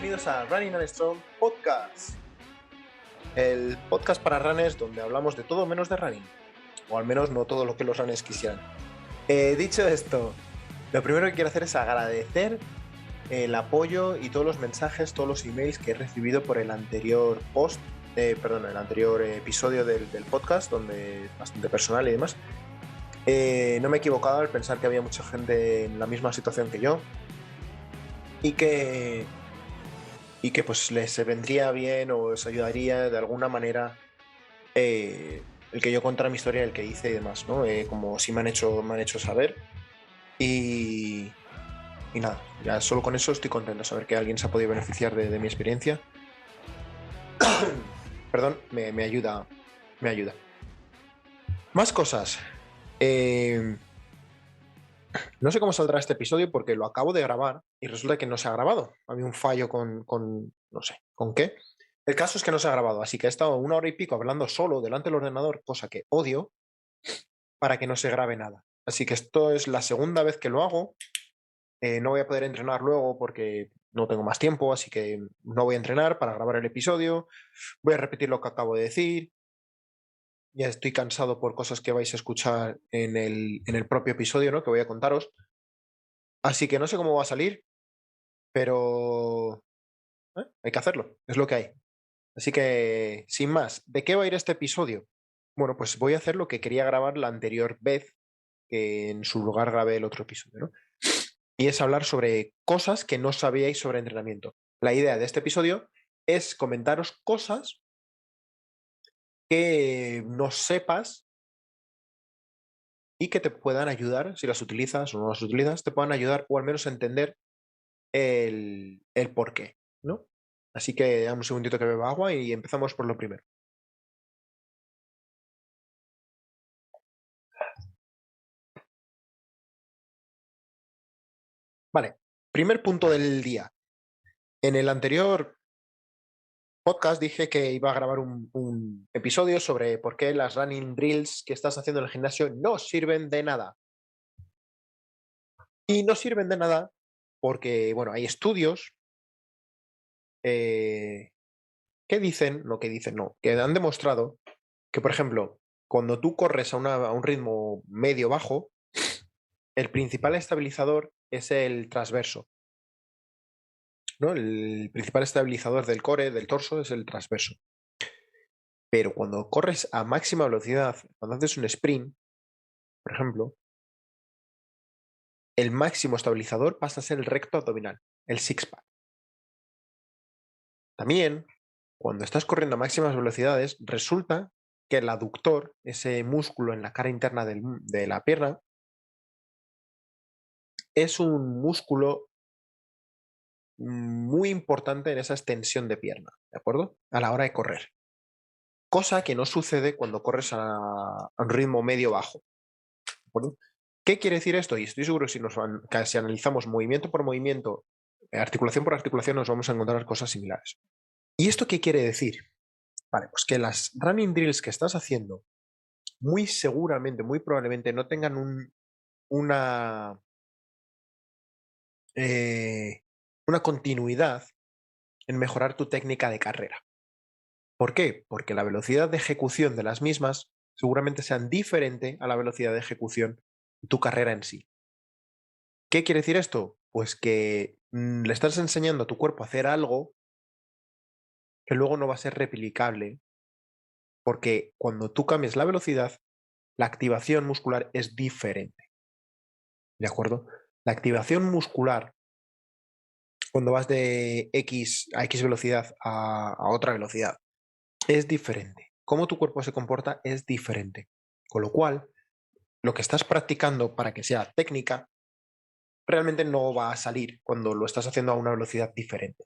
bienvenidos a Running and Strong Podcast, el podcast para runners donde hablamos de todo menos de running, o al menos no todo lo que los runners quisieran. Dicho esto, lo primero que quiero hacer es agradecer el apoyo y todos los mensajes, todos los emails que he recibido por el anterior el anterior episodio del podcast, donde es bastante personal y demás. No me he equivocado al pensar que había mucha gente en la misma situación que yo y que pues les vendría bien o les ayudaría de alguna manera el que yo contara mi historia, el que hice y demás, ¿no? Como sí me han hecho saber. Y nada, ya solo con eso estoy contento, saber que alguien se ha podido beneficiar de mi experiencia. Perdón, me ayuda. Más cosas. No sé cómo saldrá este episodio porque lo acabo de grabar y resulta que no se ha grabado. Había un fallo con no sé, ¿con qué? El caso es que no se ha grabado, así que he estado 1 hora y pico hablando solo delante del ordenador, cosa que odio, para que no se grabe nada. Así que esto es la segunda vez que lo hago. No voy a poder entrenar luego porque no tengo más tiempo, así que no voy a entrenar para grabar el episodio. Voy a repetir lo que acabo de decir. Ya estoy cansado por cosas que vais a escuchar en el propio episodio, ¿no? Que voy a contaros. Así que no sé cómo va a salir, pero hay que hacerlo, es lo que hay. Así que, sin más, ¿de qué va a ir este episodio? Bueno, pues voy a hacer lo que quería grabar la anterior vez que en su lugar grabé el otro episodio, ¿no? Y es hablar sobre cosas que no sabíais sobre entrenamiento. La idea de este episodio es comentaros cosas que no sepas y que te puedan ayudar, si las utilizas o no las utilizas, te puedan ayudar o al menos a entender el por qué, ¿no? Así que dame un segundito que beba agua y empezamos por lo primero. Vale, primer punto del día. En el anterior podcast dije que iba a grabar un episodio sobre por qué las running drills que estás haciendo en el gimnasio no sirven de nada. Y no sirven de nada porque, bueno, hay estudios que dicen, que han demostrado que, por ejemplo, cuando tú corres a un ritmo medio-bajo, el principal estabilizador es el transverso, ¿no? El principal estabilizador del core, del torso, es el transverso. Pero cuando corres a máxima velocidad, cuando haces un sprint, por ejemplo, el máximo estabilizador pasa a ser el recto abdominal, el six-pack. También, cuando estás corriendo a máximas velocidades, resulta que el aductor, ese músculo en la cara interna de la pierna, es un músculo muy importante en esa extensión de pierna, ¿de acuerdo? A la hora de correr. Cosa que no sucede cuando corres a un ritmo medio-bajo. ¿De acuerdo? ¿Qué quiere decir esto? Y estoy seguro que si analizamos movimiento por movimiento, articulación por articulación, nos vamos a encontrar cosas similares. ¿Y esto qué quiere decir? Vale, pues que las running drills que estás haciendo muy seguramente, muy probablemente no tengan una continuidad en mejorar tu técnica de carrera. ¿Por qué? Porque la velocidad de ejecución de las mismas seguramente sean diferente a la velocidad de ejecución de tu carrera en sí. ¿Qué quiere decir esto? Pues que le estás enseñando a tu cuerpo a hacer algo que luego no va a ser replicable, porque cuando tú cambias la velocidad, la activación muscular es diferente. ¿De acuerdo? La activación muscular, cuando vas de X a X velocidad a otra velocidad, es diferente. Cómo tu cuerpo se comporta es diferente. Con lo cual, lo que estás practicando para que sea técnica, realmente no va a salir cuando lo estás haciendo a una velocidad diferente.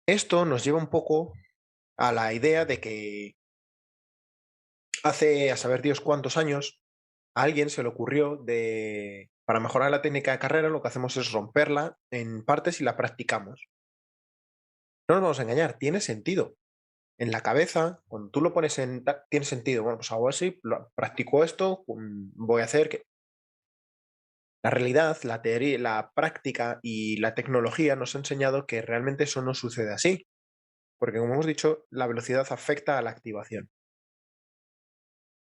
Esto nos lleva un poco a la idea de que hace a saber Dios cuántos años a alguien se le ocurrió para mejorar la técnica de carrera, lo que hacemos es romperla en partes y la practicamos. No nos vamos a engañar, tiene sentido. En la cabeza, cuando tú lo pones tiene sentido. Bueno, pues hago así, practico esto, voy a hacer que... La realidad, la teoría, la práctica y la tecnología nos ha enseñado que realmente eso no sucede así, porque como hemos dicho, la velocidad afecta a la activación.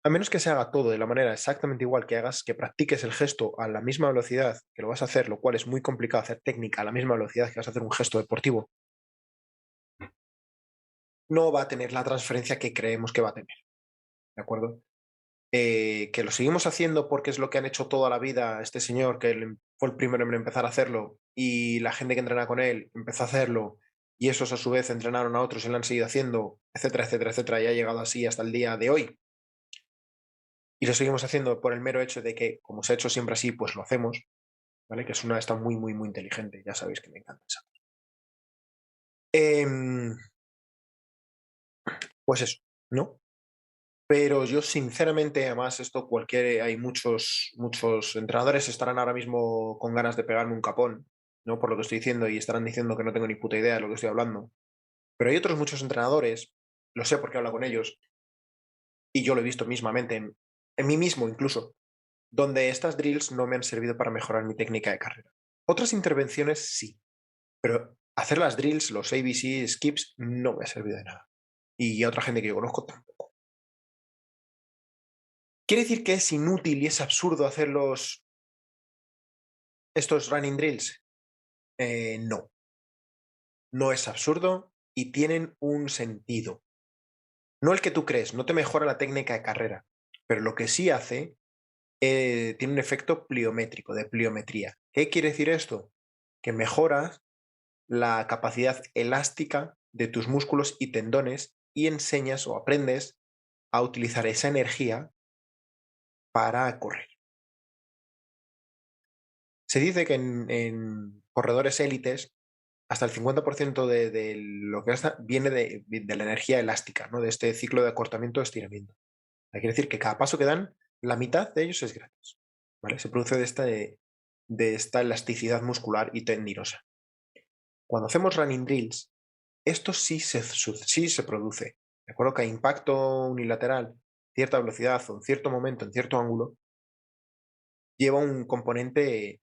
A menos que se haga todo de la manera exactamente igual, que practiques el gesto a la misma velocidad que lo vas a hacer, lo cual es muy complicado hacer técnica a la misma velocidad que vas a hacer un gesto deportivo, no va a tener la transferencia que creemos que va a tener, ¿de acuerdo? Que lo seguimos haciendo porque es lo que han hecho toda la vida este señor, que fue el primero en empezar a hacerlo, y la gente que entrena con él empezó a hacerlo, y esos a su vez entrenaron a otros y lo han seguido haciendo, etcétera, etcétera, etcétera, y ha llegado así hasta el día de hoy. Y lo seguimos haciendo por el mero hecho de que, como se ha hecho siempre así, pues lo hacemos, ¿vale? Que es una está muy, muy, muy inteligente, ya sabéis que me encanta esa. Em, pues eso, ¿no? Pero yo sinceramente, además, esto hay muchos entrenadores estarán ahora mismo con ganas de pegarme un capón, ¿no? Por lo que estoy diciendo, y estarán diciendo que no tengo ni puta idea de lo que estoy hablando. Pero hay otros muchos entrenadores, lo sé porque hablo con ellos, y yo lo he visto mismamente, en mí mismo incluso, donde estas drills no me han servido para mejorar mi técnica de carrera. Otras intervenciones sí, pero hacer las drills, los ABC, skips, no me ha servido de nada. Y a otra gente que yo conozco tampoco. ¿Quiere decir que es inútil y es absurdo hacer estos running drills? No, no es absurdo y tienen un sentido. No el que tú crees, no te mejora la técnica de carrera, pero lo que sí hace tiene un efecto pliométrico, de pliometría. ¿Qué quiere decir esto? Que mejoras la capacidad elástica de tus músculos y tendones y enseñas o aprendes a utilizar esa energía para correr. Se dice que en corredores élites hasta el 50% de lo que gasta viene de la energía elástica, ¿no? De este ciclo de acortamiento o estiramiento. Quiere decir que cada paso que dan, la mitad de ellos es gratis. ¿Vale? Se produce de esta elasticidad muscular y tendinosa. Cuando hacemos running drills, esto sí se produce. De acuerdo que a impacto unilateral, cierta velocidad o en cierto momento, en cierto ángulo, lleva un componente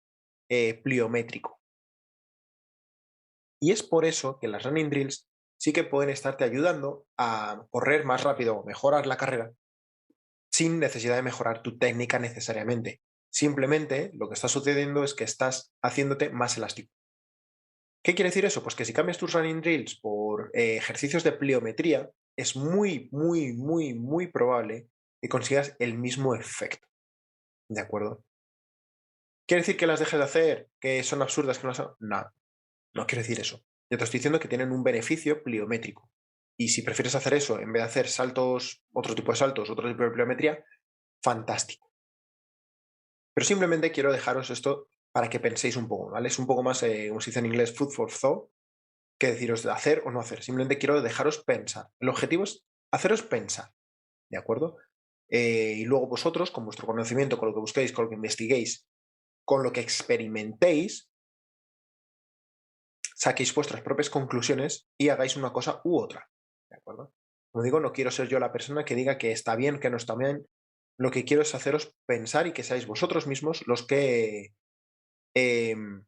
pliométrico. Y es por eso que las running drills sí que pueden estarte ayudando a correr más rápido o mejorar la carrera sin necesidad de mejorar tu técnica necesariamente. Simplemente lo que está sucediendo es que estás haciéndote más elástico. ¿Qué quiere decir eso? Pues que si cambias tus running drills por ejercicios de pliometría, es muy, muy, muy, muy probable que consigas el mismo efecto. ¿De acuerdo? ¿Quiere decir que las dejes de hacer? ¿Que son absurdas? Que no, no, no quiere decir eso. Yo te estoy diciendo que tienen un beneficio pliométrico. Y si prefieres hacer eso en vez de hacer saltos, otro tipo de saltos, otro tipo de pliometría, fantástico. Pero simplemente quiero dejaros esto para que penséis un poco, ¿vale? Es un poco más, como se dice en inglés, food for thought, que deciros de hacer o no hacer. Simplemente quiero dejaros pensar. El objetivo es haceros pensar, ¿de acuerdo? Y luego vosotros, con vuestro conocimiento, con lo que busquéis, con lo que investiguéis, con lo que experimentéis, saquéis vuestras propias conclusiones y hagáis una cosa u otra, ¿de acuerdo? Como digo, no quiero ser yo la persona que diga que está bien, que no está bien. Lo que quiero es haceros pensar y que seáis vosotros mismos los que em,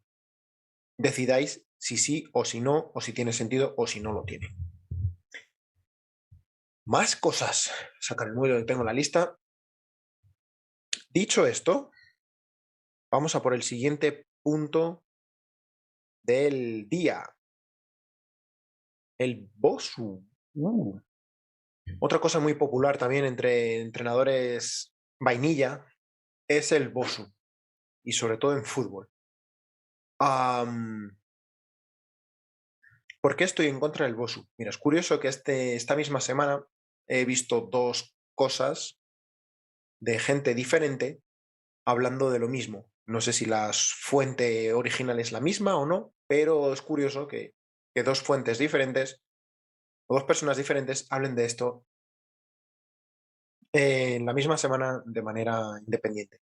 decidáis si sí o si no, o si tiene sentido o si no lo tiene. Más cosas. Sacar el número que tengo en la lista. Dicho esto, vamos a por el siguiente punto del día. El BOSU. Otra cosa muy popular también entre entrenadores vainilla es el BOSU. Y sobre todo en fútbol. ¿Por qué estoy en contra del BOSU? Mira, es curioso que esta misma semana he visto dos cosas de gente diferente hablando de lo mismo. No sé si la fuente original es la misma o no, pero es curioso que dos fuentes diferentes o dos personas diferentes hablen de esto en la misma semana de manera independiente.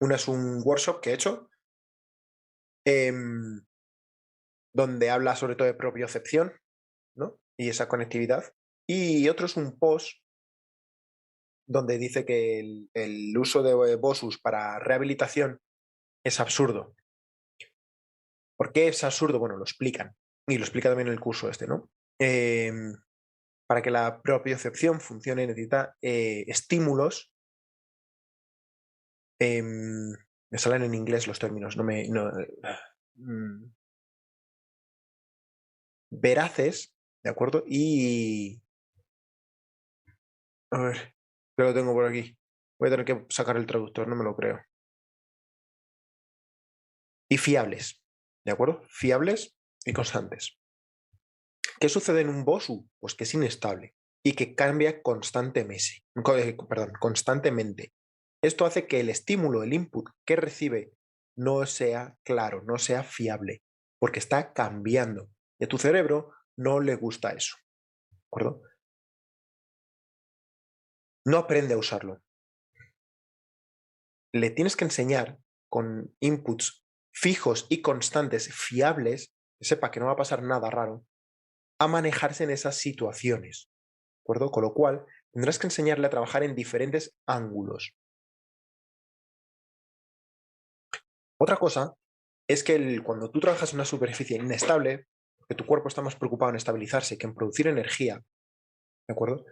Una es un workshop que he hecho em, donde habla sobre todo de propiocepción, ¿no? Y esa conectividad. Y otro es un post donde dice que el uso de BOSUS para rehabilitación es absurdo. ¿Por qué es absurdo? Bueno, lo explican. Y lo explica también el curso este, ¿no? Para que la propiocepción funcione necesita estímulos. Me salen en inglés los términos, no me. No, mm, veraces, ¿de acuerdo? Y. A ver, que lo tengo por aquí. Voy a tener que sacar el traductor, no me lo creo. Y fiables, ¿de acuerdo? Fiables y constantes. ¿Qué sucede en un BOSU? Pues que es inestable y que cambia constantemente. Esto hace que el estímulo, el input que recibe, no sea claro, no sea fiable, porque está cambiando. Y a tu cerebro no le gusta eso, ¿de acuerdo? No aprende a usarlo. Le tienes que enseñar con inputs fijos y constantes, fiables, que sepa que no va a pasar nada raro, a manejarse en esas situaciones, ¿de acuerdo? Con lo cual, tendrás que enseñarle a trabajar en diferentes ángulos. Otra cosa es que cuando tú trabajas en una superficie inestable, que tu cuerpo está más preocupado en estabilizarse que en producir energía, ¿de acuerdo?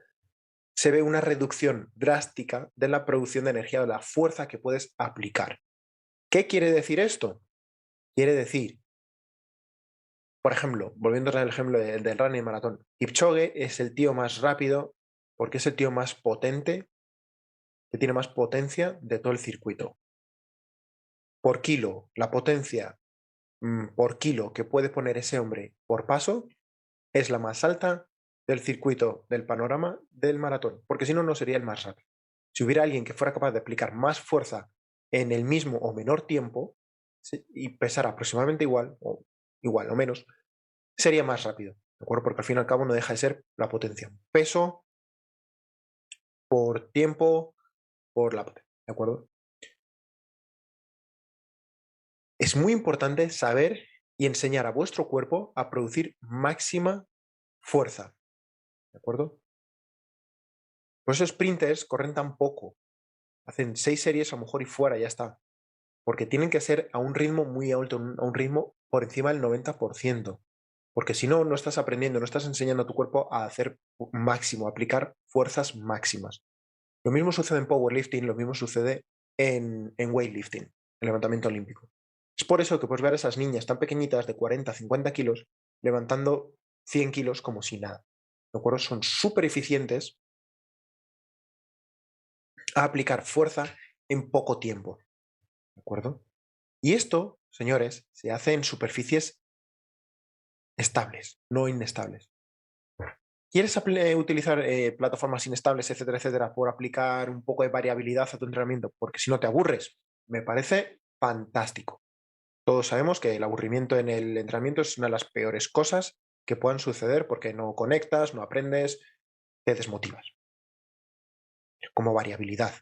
Se ve una reducción drástica de la producción de energía, de la fuerza que puedes aplicar. ¿Qué quiere decir esto? Quiere decir, por ejemplo, volviendo al ejemplo del running maratón, Kipchoge es el tío más rápido porque es el tío más potente, que tiene más potencia de todo el circuito. Por kilo, la potencia por kilo que puede poner ese hombre por paso es la más alta del circuito, del panorama del maratón, porque si no, no sería el más rápido. Si hubiera alguien que fuera capaz de aplicar más fuerza en el mismo o menor tiempo y pesar aproximadamente igual o menos, sería más rápido, ¿de acuerdo? Porque al fin y al cabo no deja de ser la potencia. Peso por tiempo por la potencia, ¿de acuerdo? Es muy importante saber y enseñar a vuestro cuerpo a producir máxima fuerza, ¿de acuerdo? Por eso sprinters corren tan poco. Hacen 6 series a lo mejor y fuera, ya está. Porque tienen que ser a un ritmo muy alto, a un ritmo por encima del 90%. Porque si no, no estás aprendiendo, no estás enseñando a tu cuerpo a hacer máximo, a aplicar fuerzas máximas. Lo mismo sucede en powerlifting, lo mismo sucede en weightlifting, en levantamiento olímpico. Es por eso que puedes ver a esas niñas tan pequeñitas de 40, 50 kilos levantando 100 kilos como si nada. ¿De acuerdo? Son súper eficientes a aplicar fuerza en poco tiempo. ¿De acuerdo? Y esto, señores, se hace en superficies estables, no inestables. ¿Quieres utilizar plataformas inestables, etcétera, etcétera, por aplicar un poco de variabilidad a tu entrenamiento? Porque si no te aburres, me parece fantástico. Todos sabemos que el aburrimiento en el entrenamiento es una de las peores cosas que puedan suceder porque no conectas, no aprendes, te desmotivas. Como variabilidad.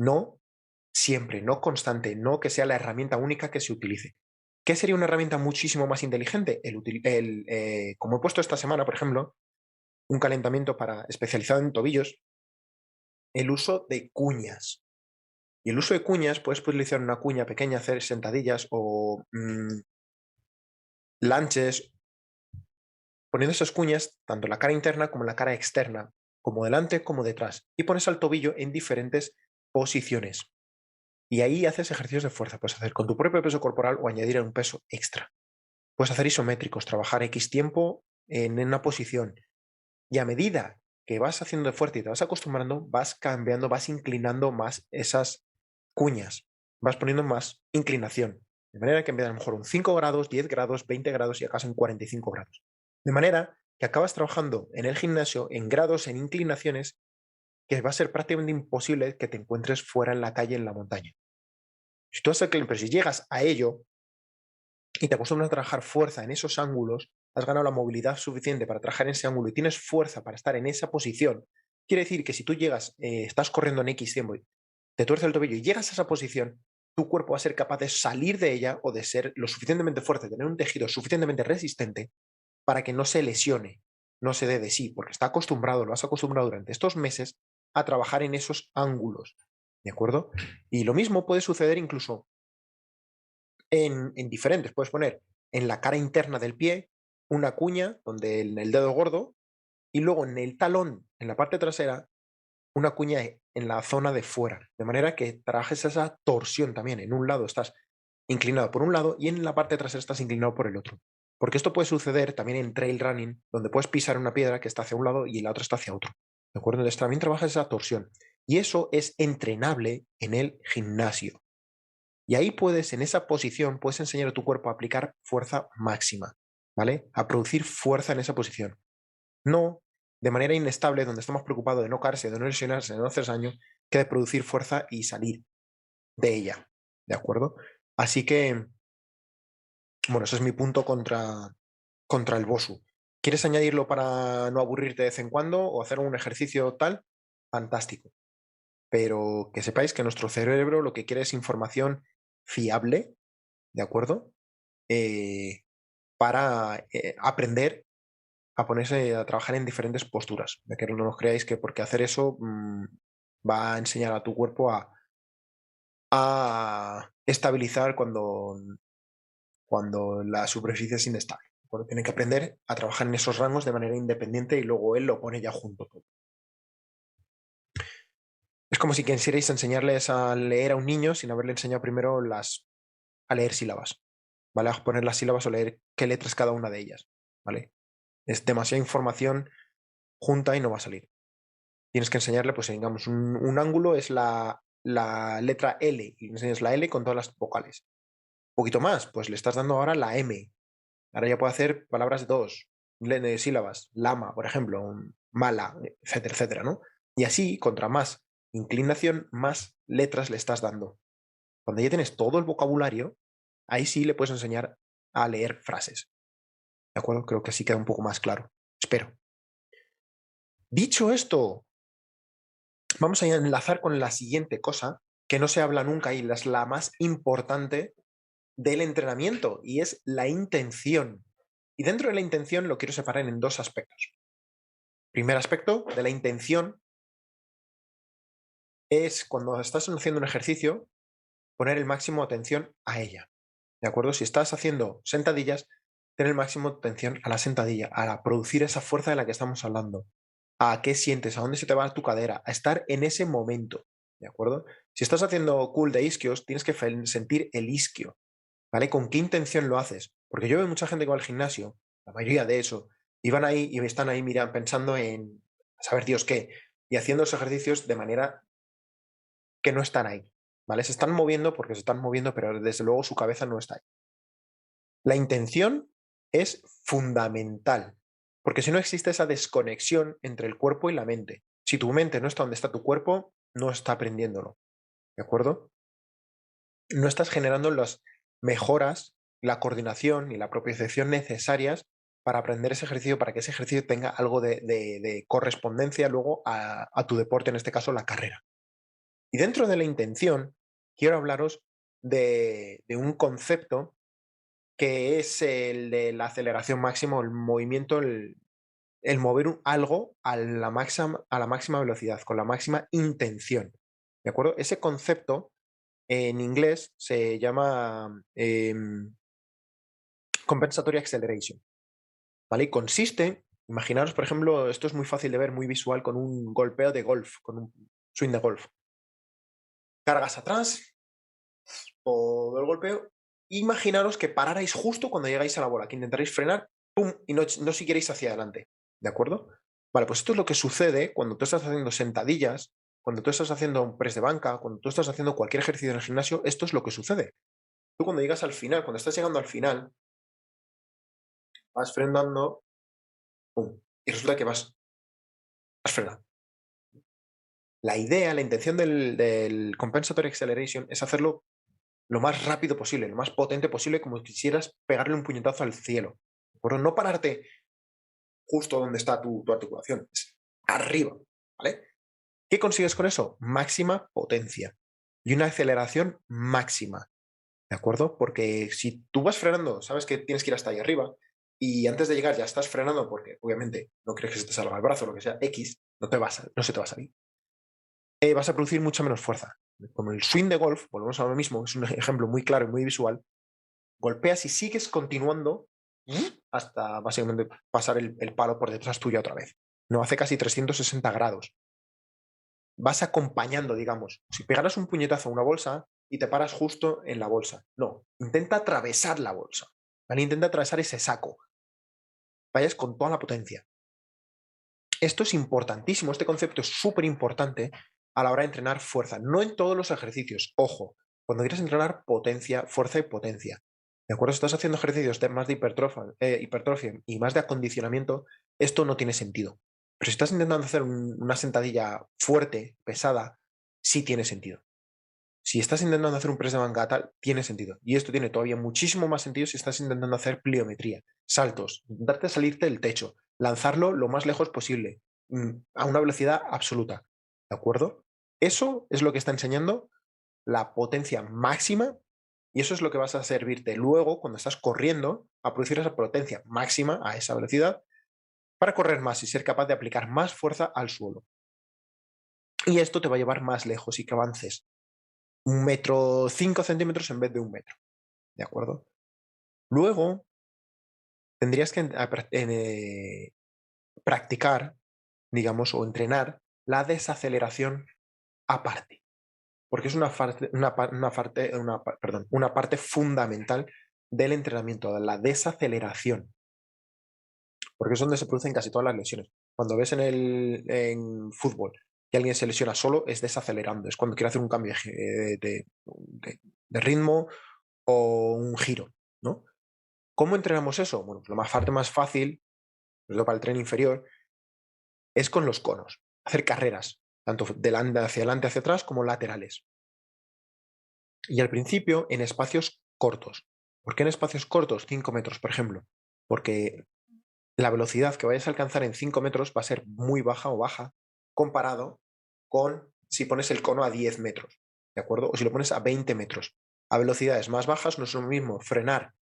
No siempre, no constante, no que sea la herramienta única que se utilice. ¿Qué sería una herramienta muchísimo más inteligente? Como he puesto esta semana, por ejemplo, un calentamiento especializado en tobillos, el uso de cuñas. Y el uso de cuñas, puedes utilizar una cuña pequeña, hacer sentadillas o lanches, poniendo esas cuñas, tanto la cara interna como la cara externa, como delante como detrás, y pones al tobillo en diferentes posiciones. Y ahí haces ejercicios de fuerza. Puedes hacer con tu propio peso corporal o añadir un peso extra. Puedes hacer isométricos, trabajar X tiempo en una posición. Y a medida que vas haciendo de fuerte y te vas acostumbrando, vas cambiando, vas inclinando más esas cuñas. Vas poniendo más inclinación. De manera que en vez de a lo mejor un 5 grados, 10 grados, 20 grados y acaso en 45 grados. De manera que acabas trabajando en el gimnasio en grados, en inclinaciones, que va a ser prácticamente imposible que te encuentres fuera en la calle, en la montaña. Si tú haces, pero si llegas a ello y te acostumbras a trabajar fuerza en esos ángulos, has ganado la movilidad suficiente para trabajar en ese ángulo y tienes fuerza para estar en esa posición, quiere decir que si tú llegas, estás corriendo en X tiempo, te tuerce el tobillo y llegas a esa posición, tu cuerpo va a ser capaz de salir de ella o de ser lo suficientemente fuerte, tener un tejido suficientemente resistente para que no se lesione, no se dé de sí, porque está acostumbrado, lo has acostumbrado durante estos meses a trabajar en esos ángulos, ¿de acuerdo? Y lo mismo puede suceder incluso en diferentes. Puedes poner en la cara interna del pie una cuña donde en el dedo gordo y luego en el talón, en la parte trasera, una cuña en la zona de fuera. De manera que trabajes esa torsión también. En un lado estás inclinado por un lado y en la parte trasera estás inclinado por el otro. Porque esto puede suceder también en trail running, donde puedes pisar una piedra que está hacia un lado y la otra está hacia otro. ¿De acuerdo? Entonces también trabajas esa torsión. Y eso es entrenable en el gimnasio. Y ahí puedes, en esa posición, puedes enseñar a tu cuerpo a aplicar fuerza máxima, ¿vale? A producir fuerza en esa posición. No de manera inestable, donde estamos preocupados de no caerse, de no lesionarse, de no hacer daño, que de producir fuerza y salir de ella, ¿de acuerdo? Así que, bueno, ese es mi punto contra el BOSU. ¿Quieres añadirlo para no aburrirte de vez en cuando o hacer un ejercicio tal? Fantástico. Pero que sepáis que nuestro cerebro lo que quiere es información fiable, ¿de acuerdo? Para aprender a ponerse a trabajar en diferentes posturas. De que no os creáis que porque hacer eso va a enseñar a tu cuerpo a estabilizar cuando la superficie es inestable. Bueno, tiene que aprender a trabajar en esos rangos de manera independiente y luego él lo pone ya junto todo. Es como si quisierais enseñarles a leer a un niño sin haberle enseñado primero a leer sílabas, ¿vale? A poner las sílabas o leer qué letras cada una de ellas, ¿vale? Es demasiada información junta y no va a salir. Tienes que enseñarle, pues digamos, un ángulo es la letra L y le enseñas la L con todas las vocales. Un poquito más, pues le estás dando ahora la M. Ahora ya puede hacer palabras de dos de sílabas, lama, por ejemplo, mala, etcétera, etcétera, ¿no? Y así, contra más inclinación, más letras le estás dando. Cuando ya tienes todo el vocabulario, ahí sí le puedes enseñar a leer frases. ¿De acuerdo? Creo que así queda un poco más claro. Espero. Dicho esto, vamos a enlazar con la siguiente cosa que no se habla nunca y es la más importante del entrenamiento y es la intención. Y dentro de la intención lo quiero separar en dos aspectos. Primer aspecto de la intención es cuando estás haciendo un ejercicio, poner el máximo atención a ella. ¿De acuerdo? Si estás haciendo sentadillas, tener el máximo atención a la sentadilla, a producir esa fuerza de la que estamos hablando, a qué sientes, a dónde se te va tu cadera, a estar en ese momento. ¿De acuerdo? Si estás haciendo cool de isquios, tienes que sentir el isquio. ¿Vale? ¿Con qué intención lo haces? Porque yo veo mucha gente que va al gimnasio, la mayoría de eso, y van ahí y están ahí, mira, pensando en saber Dios qué, y haciendo los ejercicios de manera que no están ahí, ¿vale? Se están moviendo porque se están moviendo, pero desde luego su cabeza no está ahí. La intención es fundamental, porque si no existe esa desconexión entre el cuerpo y la mente. Si tu mente no está donde está tu cuerpo, no está aprendiéndolo, ¿de acuerdo? No estás generando las mejoras, la coordinación y la propiocepción necesarias para aprender ese ejercicio, para que ese ejercicio tenga algo de correspondencia luego a tu deporte, en este caso la carrera. Y dentro de la intención, quiero hablaros de un concepto que es el de la aceleración máxima, o el movimiento, el mover algo a la máxima velocidad, con la máxima intención. ¿De acuerdo? Ese concepto en inglés se llama compensatory acceleration, ¿vale? Y consiste, imaginaros, por ejemplo, esto es muy fácil de ver, muy visual, con un golpeo de golf, con un swing de golf. Cargas atrás, todo el golpeo. Imaginaros que pararais justo cuando llegáis a la bola, que intentaréis frenar, ¡pum! Y no siguierais hacia adelante, ¿de acuerdo? Vale, pues esto es lo que sucede cuando tú estás haciendo sentadillas, cuando tú estás haciendo un press de banca, cuando tú estás haciendo cualquier ejercicio en el gimnasio, esto es lo que sucede. Tú cuando llegas al final, cuando estás llegando al final, vas frenando, ¡pum! Y resulta que vas frenando. La idea, la intención del compensatory acceleration es hacerlo lo más rápido posible, lo más potente posible, como si quisieras pegarle un puñetazo al cielo. Pero no pararte justo donde está tu articulación, es arriba, ¿vale? ¿Qué consigues con eso? Máxima potencia y una aceleración máxima, ¿de acuerdo? Porque si tú vas frenando, sabes que tienes que ir hasta ahí arriba y antes de llegar ya estás frenando porque obviamente no crees que se te salga el brazo o lo que sea, X, no se te va a salir. Vas a producir mucha menos fuerza. Como el swing de golf, volvemos a lo mismo, es un ejemplo muy claro y muy visual. golpeas y sigues continuando hasta básicamente pasar el palo por detrás tuyo otra vez. No hace casi 360 grados. Vas acompañando, digamos. Si pegaras un puñetazo a una bolsa y te paras justo en la bolsa. No, intenta atravesar la bolsa. ¿Vale? Intenta atravesar ese saco. Vayas con toda la potencia. Esto es importantísimo, este concepto es súper importante a la hora de entrenar fuerza. No en todos los ejercicios, ojo, cuando quieres entrenar potencia, fuerza y potencia. ¿De acuerdo? Si estás haciendo ejercicios más de hipertrofia y más de acondicionamiento, esto no tiene sentido. Pero si estás intentando hacer una sentadilla fuerte, pesada, sí tiene sentido. Si estás intentando hacer un press de banca tal, tiene sentido. Y esto tiene todavía muchísimo más sentido si estás intentando hacer pliometría, saltos, intentarte salirte del techo, lanzarlo lo más lejos posible, a una velocidad absoluta. ¿De acuerdo? Eso es lo que está enseñando la potencia máxima y eso es lo que vas a servirte luego cuando estás corriendo a producir esa potencia máxima a esa velocidad para correr más y ser capaz de aplicar más fuerza al suelo. Y esto te va a llevar más lejos y que avances 1,5 centímetros en vez de 1 metro. ¿De acuerdo? Luego tendrías que practicar, digamos, o entrenar la desaceleración aparte, porque es una parte fundamental del entrenamiento, de la desaceleración, porque es donde se producen casi todas las lesiones. Cuando ves en fútbol que alguien se lesiona solo, es desacelerando, es cuando quiere hacer un cambio de ritmo o un giro, ¿no? ¿Cómo entrenamos eso? Bueno, pues parte más fácil, lo para el tren inferior, es con los conos. Hacer carreras, tanto hacia adelante, hacia atrás, como laterales. Y al principio en espacios cortos. ¿Por qué en espacios cortos? 5 metros, por ejemplo. Porque la velocidad que vayas a alcanzar en 5 metros va a ser muy baja o baja comparado con si pones el cono a 10 metros, ¿de acuerdo? O si lo pones a 20 metros. A velocidades más bajas no es lo mismo frenar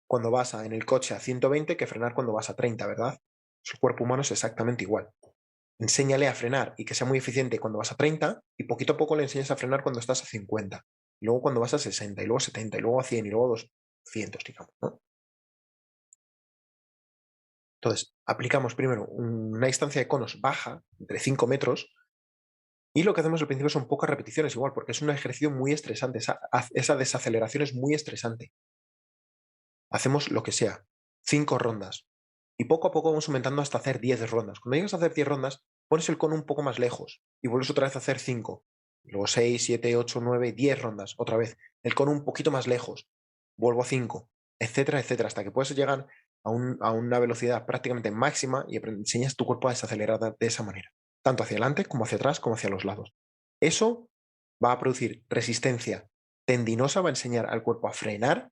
cuando vas en el coche a 120 que frenar cuando vas a 30, ¿verdad? Su cuerpo humano es exactamente igual. Enséñale a frenar y que sea muy eficiente cuando vas a 30 y poquito a poco le enseñas a frenar cuando estás a 50. Y luego cuando vas a 60 y luego a 70 y luego a 100 y luego a 200, digamos, ¿no? Entonces, aplicamos primero una distancia de conos baja, entre 5 metros, y lo que hacemos al principio son pocas repeticiones igual, porque es un ejercicio muy estresante, esa desaceleración es muy estresante. Hacemos lo que sea, 5 rondas, y poco a poco vamos aumentando hasta hacer 10 rondas. Cuando llegas a hacer 10 rondas, pones el cono un poco más lejos y vuelves otra vez a hacer 5. Luego 6, 7, 8, 9, 10 rondas. Otra vez, el cono un poquito más lejos. Vuelvo a 5, etcétera, etcétera, hasta que puedes llegar a una velocidad prácticamente máxima y enseñas tu cuerpo a desacelerar de esa manera. Tanto hacia adelante, como hacia atrás, como hacia los lados. Eso va a producir resistencia tendinosa, va a enseñar al cuerpo a frenar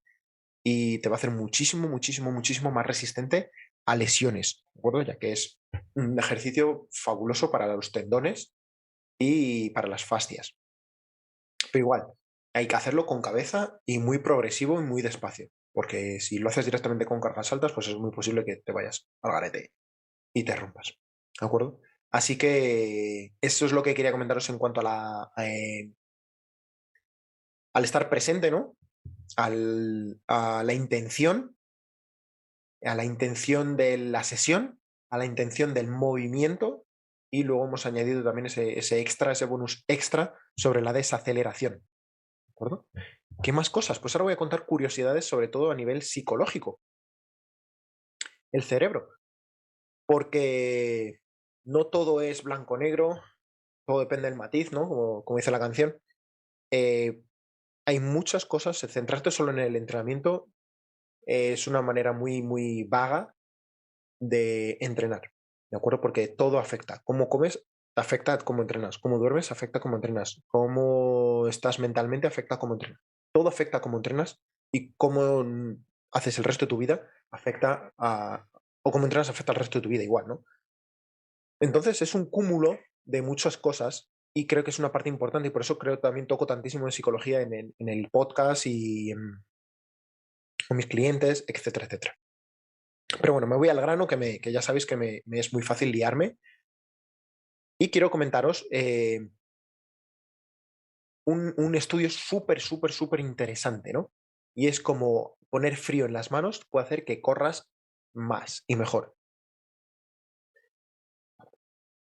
y te va a hacer muchísimo, muchísimo, muchísimo más resistente a lesiones, ¿de acuerdo? Ya que es un ejercicio fabuloso para los tendones y para las fascias. Pero igual, hay que hacerlo con cabeza y muy progresivo y muy despacio, porque si lo haces directamente con cargas altas, pues es muy posible que te vayas al garete y te rompas, ¿de acuerdo? Así que eso es lo que quería comentaros en cuanto al estar presente, ¿no? A la intención de la sesión, a la intención del movimiento y luego hemos añadido también ese extra, ese bonus extra sobre la desaceleración. ¿De acuerdo? ¿Qué más cosas? Pues ahora voy a contar curiosidades sobre todo a nivel psicológico. El cerebro. Porque no todo es blanco-negro, todo depende del matiz, ¿no? Como dice la canción. Hay muchas cosas, centrarte solo en el entrenamiento es una manera muy, muy vaga de entrenar, ¿de acuerdo? Porque todo afecta. Cómo comes afecta a cómo entrenas, cómo duermes afecta a cómo entrenas, cómo estás mentalmente afecta a cómo entrenas. Todo afecta a cómo entrenas y cómo haces el resto de tu vida afecta a... o cómo entrenas afecta al resto de tu vida igual, ¿no? Entonces es un cúmulo de muchas cosas y creo que es una parte importante y por eso creo que también toco tantísimo en psicología en el podcast y con mis clientes, etcétera, etcétera. Pero bueno, me voy al grano que ya sabéis que me es muy fácil liarme. Y quiero comentaros un estudio súper, súper, súper interesante, ¿no? Y es como poner frío en las manos puede hacer que corras más y mejor.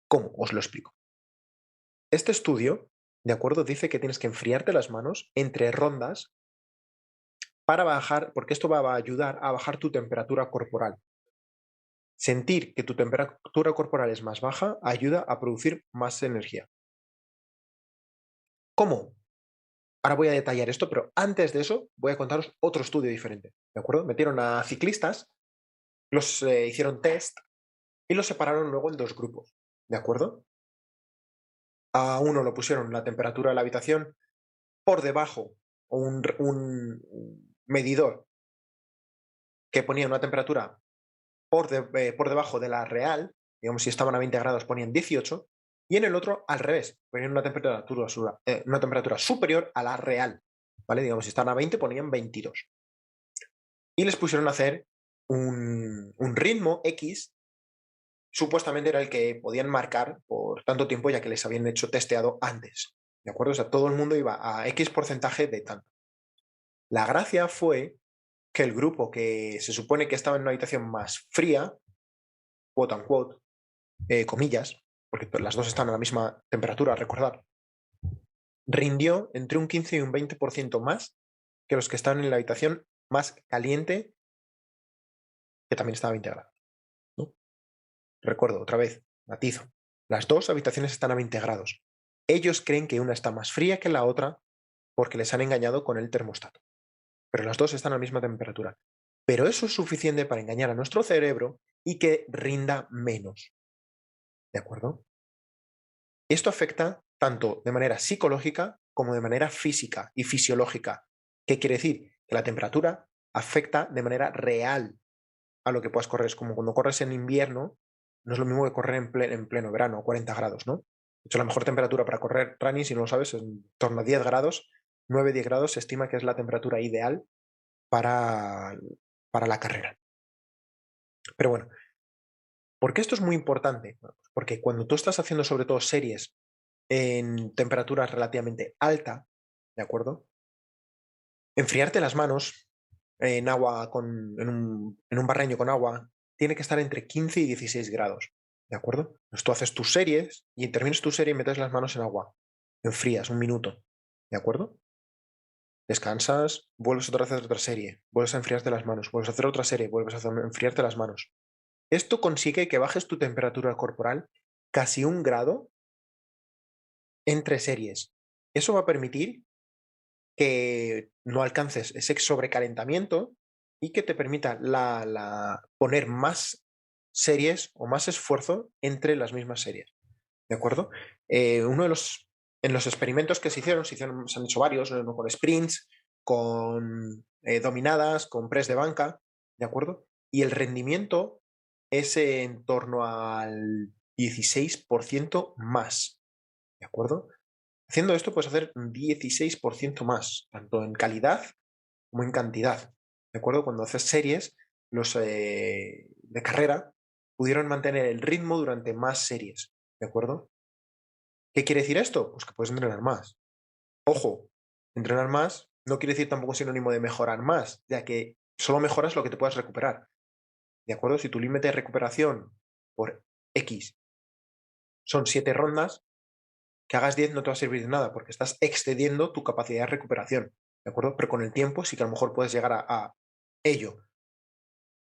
¿Cómo? Os lo explico. Este estudio, de acuerdo, dice que tienes que enfriarte las manos entre rondas para bajar, porque esto va a ayudar a bajar tu temperatura corporal. Sentir que tu temperatura corporal es más baja ayuda a producir más energía. ¿Cómo? Ahora voy a detallar esto, pero antes de eso voy a contaros otro estudio diferente, ¿de acuerdo? Metieron a ciclistas, los hicieron test y los separaron luego en dos grupos, ¿de acuerdo? A uno lo pusieron la temperatura de la habitación por debajo, o un medidor que ponía una temperatura por debajo de la real, digamos, si estaban a 20 grados ponían 18, y en el otro al revés, ponían una temperatura superior a la real, ¿vale? Digamos, si estaban a 20 ponían 22. Y les pusieron a hacer un ritmo X, supuestamente era el que podían marcar por tanto tiempo ya que les habían hecho testeado antes, ¿de acuerdo? O sea, todo el mundo iba a X porcentaje de tanto. La gracia fue que el grupo que se supone que estaba en una habitación más fría, quote unquote, comillas, porque las dos están a la misma temperatura, recordar, rindió entre un 15 y un 20% más que los que estaban en la habitación más caliente, que también estaba a 20 grados, ¿no? Recuerdo, otra vez, matizo, las dos habitaciones están a 20 grados. Ellos creen que una está más fría que la otra porque les han engañado con el termostato, pero las dos están a la misma temperatura. Pero eso es suficiente para engañar a nuestro cerebro y que rinda menos, ¿de acuerdo? Esto afecta tanto de manera psicológica como de manera física y fisiológica. ¿Qué quiere decir? Que la temperatura afecta de manera real a lo que puedas correr. Es como cuando corres en invierno, no es lo mismo que correr en pleno verano, 40 grados, ¿no? De hecho, la mejor temperatura para correr running, si no lo sabes, es en torno a 10 grados. 9-10 grados se estima que es la temperatura ideal para, para la carrera. Pero bueno, ¿por qué esto es muy importante? Bueno, pues porque cuando tú estás haciendo sobre todo series en temperaturas relativamente alta, ¿de acuerdo? Enfriarte las manos en agua en un barreño con agua tiene que estar entre 15 y 16 grados, ¿de acuerdo? Pues tú haces tus series y terminas tu serie y metes las manos en agua, enfrías un minuto, ¿de acuerdo? Descansas, vuelves otra vez a hacer otra serie, vuelves a enfriarte las manos, vuelves a hacer otra serie, vuelves a enfriarte las manos. Esto consigue que bajes tu temperatura corporal casi 1 grado entre series. Eso va a permitir que no alcances ese sobrecalentamiento y que te permita poner más series o más esfuerzo entre las mismas series. ¿De acuerdo? En los experimentos que se han hecho varios, ¿no? Con sprints, con dominadas, con press de banca, ¿de acuerdo? Y el rendimiento es en torno al 16% más, ¿de acuerdo? Haciendo esto puedes hacer un 16% más, tanto en calidad como en cantidad. ¿De acuerdo? Cuando haces series, los de carrera pudieron mantener el ritmo durante más series. ¿De acuerdo? ¿Qué quiere decir esto? Pues que puedes entrenar más. Ojo, entrenar más no quiere decir tampoco sinónimo de mejorar más, ya que solo mejoras lo que te puedas recuperar. ¿De acuerdo? Si tu límite de recuperación por X son 7 rondas, que hagas 10 no te va a servir de nada porque estás excediendo tu capacidad de recuperación, ¿de acuerdo? Pero con el tiempo sí que a lo mejor puedes llegar a ello.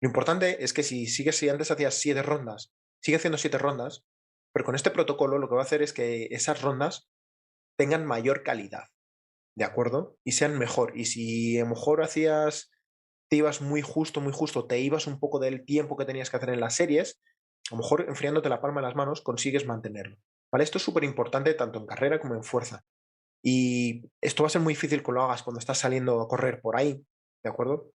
Lo importante es que si antes hacías 7 rondas, sigue haciendo 7 rondas, pero con este protocolo lo que va a hacer es que esas rondas tengan mayor calidad, ¿de acuerdo? Y sean mejor. Y si a lo mejor te ibas muy justo, te ibas un poco del tiempo que tenías que hacer en las series, a lo mejor enfriándote la palma de las manos consigues mantenerlo. ¿Vale? Esto es súper importante tanto en carrera como en fuerza. Y esto va a ser muy difícil que lo hagas cuando estás saliendo a correr por ahí, ¿de acuerdo?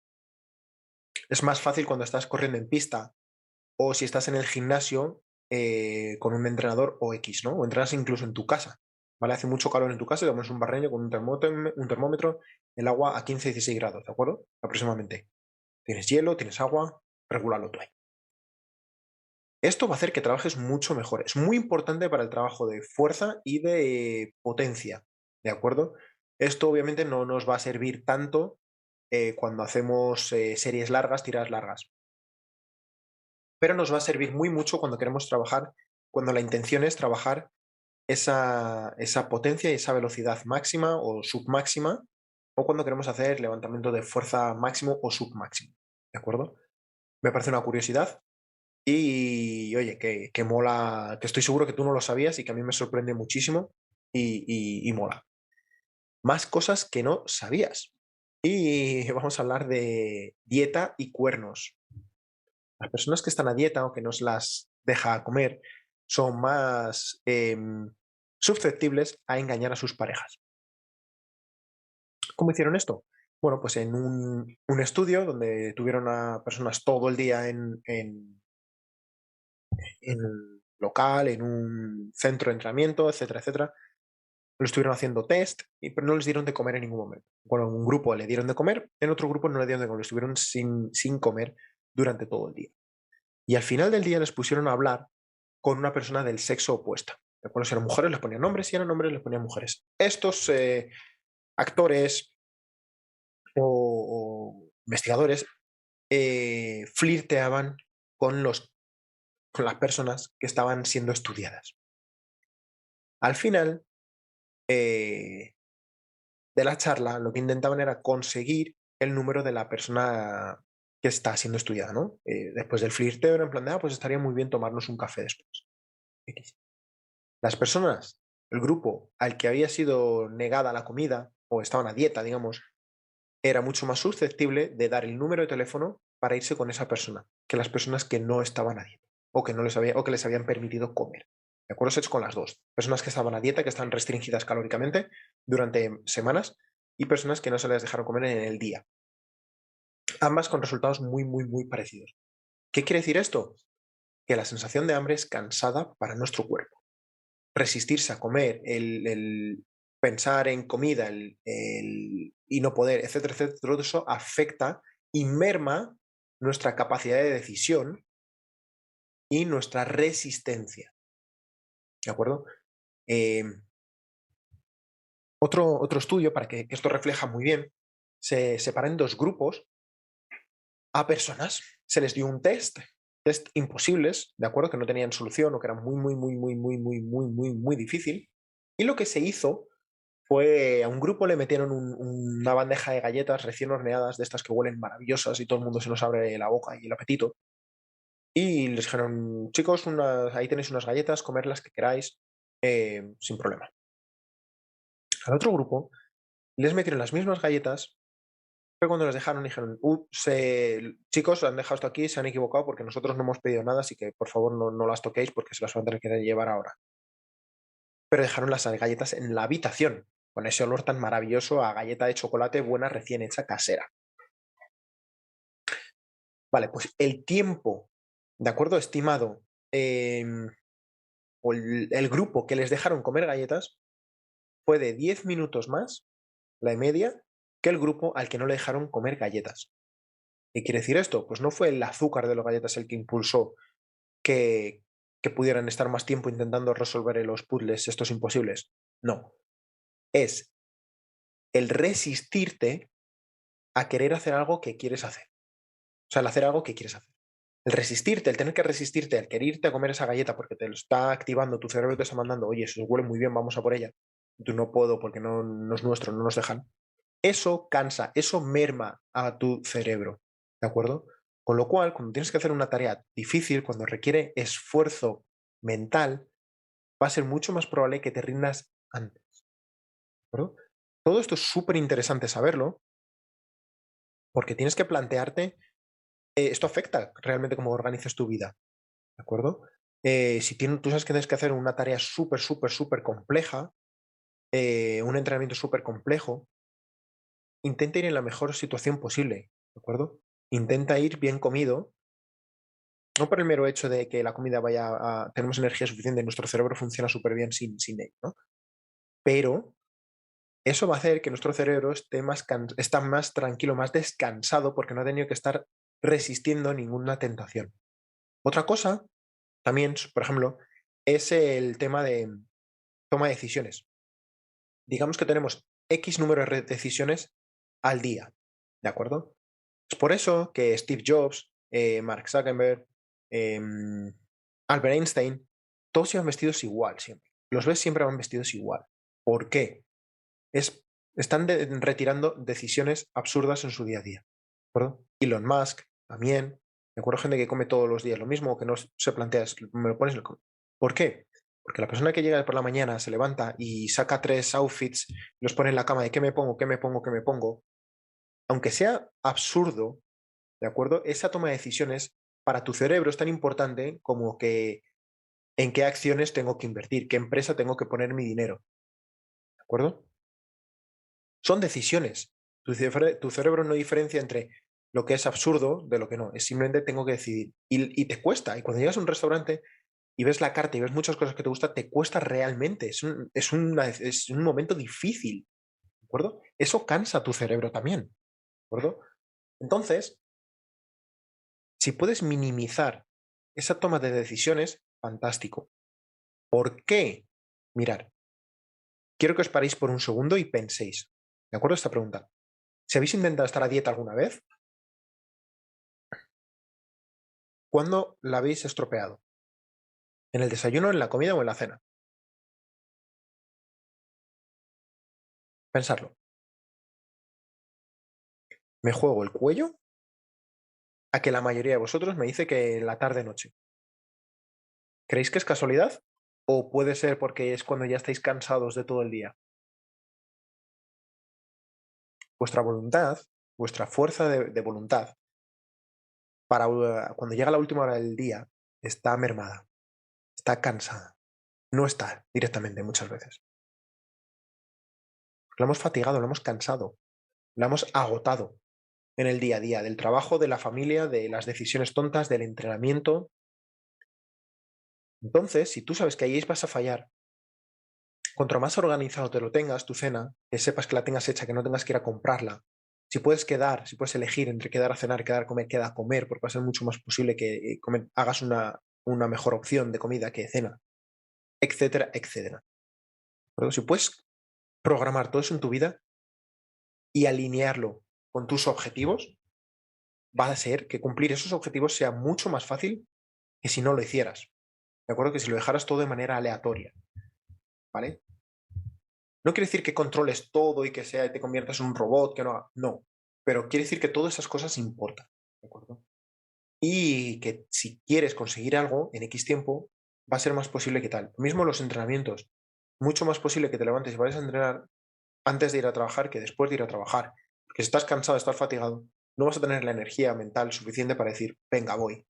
Es más fácil cuando estás corriendo en pista o si estás en el gimnasio con un entrenador o X, ¿no? O entrenas incluso en tu casa, ¿vale? Hace mucho calor en tu casa y tomas un barreño con un termómetro, el agua a 15-16 grados, ¿de acuerdo? Aproximadamente. Tienes hielo, tienes agua, regúlalo tú ahí. Esto va a hacer que trabajes mucho mejor. Es muy importante para el trabajo de fuerza y de potencia, ¿de acuerdo? Esto obviamente no nos va a servir tanto cuando hacemos series largas, tiradas largas. Pero nos va a servir muy mucho cuando queremos trabajar, cuando la intención es trabajar esa potencia y esa velocidad máxima o submáxima, o cuando queremos hacer levantamiento de fuerza máximo o submáximo. ¿De acuerdo? Me parece una curiosidad y oye, que mola, que estoy seguro que tú no lo sabías y que a mí me sorprende muchísimo y mola. Más cosas que no sabías. Y vamos a hablar de dieta y cuernos. Las personas que están a dieta o que no se las deja comer son más susceptibles a engañar a sus parejas. ¿Cómo hicieron esto? Bueno, pues en un estudio donde tuvieron a personas todo el día en un local, en un centro de entrenamiento, etcétera, etcétera, lo estuvieron haciendo test, pero no les dieron de comer en ningún momento. Bueno, en un grupo le dieron de comer, en otro grupo no le dieron de comer, estuvieron sin comer durante todo el día. Y al final del día les pusieron a hablar con una persona del sexo opuesto. De acuerdo, si eran mujeres les ponían hombres, si eran hombres les ponían mujeres. Estos actores o investigadores flirteaban con, con las personas que estaban siendo estudiadas. Al final de la charla, lo que intentaban era conseguir el número de la persona que está siendo estudiada, ¿no? Después del flirteo, era en plan de, pues estaría muy bien tomarnos un café después. X. Las personas, el grupo al que había sido negada la comida o estaban a dieta, digamos, era mucho más susceptible de dar el número de teléfono para irse con esa persona que las personas que no estaban a dieta o que, no les, había, o que les habían permitido comer. ¿De acuerdo? Se ha hecho con las dos. Personas que estaban a dieta, que están restringidas calóricamente durante semanas y personas que no se les dejaron comer en el día. Ambas con resultados muy, muy, muy parecidos. ¿Qué quiere decir esto? Que la sensación de hambre es cansada para nuestro cuerpo. Resistirse a comer, el pensar en comida y no poder, etcétera, etcétera, todo eso afecta y merma nuestra capacidad de decisión y nuestra resistencia. ¿De acuerdo? Eh, otro estudio, para que esto refleja muy bien, se separa en dos grupos a personas. Se les dio un test imposibles, ¿de acuerdo? Que no tenían solución o que eran muy, muy, muy, muy, muy, muy, muy, muy, muy difícil. Y lo que se hizo fue a un grupo le metieron una bandeja de galletas recién horneadas, de estas que huelen maravillosas y todo el mundo se nos abre la boca y el apetito. Y les dijeron, chicos, ahí tenéis unas galletas, comer las que queráis, sin problema. Al otro grupo les metieron las mismas galletas, pero cuando las dejaron dijeron, chicos, han dejado esto aquí, se han equivocado porque nosotros no hemos pedido nada, así que por favor no las toquéis porque se las van a tener que llevar ahora. Pero dejaron las galletas en la habitación, con ese olor tan maravilloso a galleta de chocolate buena recién hecha casera. Vale, pues el tiempo, de acuerdo, estimado, o el grupo que les dejaron comer galletas fue de 10 minutos más, la media, que el grupo al que no le dejaron comer galletas. ¿Qué quiere decir esto? Pues no fue el azúcar de las galletas el que impulsó que, que pudieran estar más tiempo intentando resolver los puzzles estos imposibles. No, es el resistirte a querer hacer algo que quieres hacer. O sea, el hacer algo que quieres hacer. El resistirte, el tener que resistirte, el querer irte a comer esa galleta porque te lo está activando, tu cerebro te está mandando, oye, eso huele muy bien, vamos a por ella. Tú no puedo porque no es nuestro, no nos dejan. Eso cansa, eso merma a tu cerebro. ¿De acuerdo? Con lo cual, cuando tienes que hacer una tarea difícil, cuando requiere esfuerzo mental, va a ser mucho más probable que te rindas antes. ¿De acuerdo? Todo esto es súper interesante saberlo porque tienes que plantearte, esto afecta realmente cómo organizas tu vida. ¿De acuerdo? Si tú sabes que tienes que hacer una tarea súper, súper, súper compleja, un entrenamiento súper complejo, intenta ir en la mejor situación posible, ¿de acuerdo? Intenta ir bien comido, no por el mero hecho de que la comida vaya a... tenemos energía suficiente, nuestro cerebro funciona súper bien sin ello, ¿no? Pero eso va a hacer que nuestro cerebro está más tranquilo, más descansado, porque no ha tenido que estar resistiendo ninguna tentación. Otra cosa, también, por ejemplo, es el tema de toma de decisiones. Digamos que tenemos X número de decisiones al día, ¿De acuerdo? Es por eso que Steve Jobs, Mark Zuckerberg, Albert Einstein, todos iban vestidos igual siempre. Los ves siempre van vestidos igual. ¿Por qué? Es, están retirando decisiones absurdas en su día a día. ¿De acuerdo? Elon Musk también. Me acuerdo gente que come todos los días lo mismo, que no se plantea, me lo pones, ¿por qué? Porque la persona que llega por la mañana, se levanta y saca 3 outfits, los pone en la cama de qué me pongo, qué me pongo, qué me pongo, aunque sea absurdo, ¿de acuerdo? Esa toma de decisiones para tu cerebro es tan importante como que en qué acciones tengo que invertir, qué empresa tengo que poner mi dinero, ¿de acuerdo? Son decisiones. Tu cerebro no diferencia entre lo que es absurdo de lo que no, es simplemente tengo que decidir. Y te cuesta, y cuando llegas a un restaurante y ves la carta y ves muchas cosas que te gustan, te cuesta realmente, es un momento difícil, ¿de acuerdo? Eso cansa a tu cerebro también, ¿de acuerdo? Entonces, si puedes minimizar esa toma de decisiones, fantástico. ¿Por qué? Mirar, quiero que os paréis por un segundo y penséis. ¿De acuerdo a esta pregunta? Si habéis intentado estar a dieta alguna vez, ¿cuándo la habéis estropeado? ¿En el desayuno, en la comida o en la cena? Pensarlo. Me juego el cuello a que la mayoría de vosotros me dice que en la tarde-noche. ¿Creéis que es casualidad? ¿O puede ser porque es cuando ya estáis cansados de todo el día? Vuestra voluntad, vuestra fuerza de voluntad, para cuando llega la última hora del día, está mermada, está cansada. No está directamente muchas veces. Lo hemos fatigado, lo hemos cansado, lo hemos agotado en el día a día, del trabajo, de la familia, de las decisiones tontas, del entrenamiento. Entonces, si tú sabes que ahí vas a fallar, cuanto más organizado te lo tengas, tu cena, que sepas que la tengas hecha, que no tengas que ir a comprarla, si puedes quedar, si puedes elegir entre quedar a cenar, quedar a comer, queda a comer, porque va a ser mucho más posible que hagas una mejor opción de comida que de cena, etcétera, etcétera. Pero si puedes programar todo eso en tu vida y alinearlo con tus objetivos, va a ser que cumplir esos objetivos sea mucho más fácil que si no lo hicieras. ¿De acuerdo? Que si lo dejaras todo de manera aleatoria. ¿Vale? No quiere decir que controles todo y que te conviertas en un robot, que no. No. Pero quiere decir que todas esas cosas importan. ¿De acuerdo? Y que si quieres conseguir algo en X tiempo, va a ser más posible que tal. Lo mismo los entrenamientos. Mucho más posible que te levantes y vayas a entrenar antes de ir a trabajar que después de ir a trabajar. Porque si estás cansado, estás fatigado, no vas a tener la energía mental suficiente para decir, venga, voy.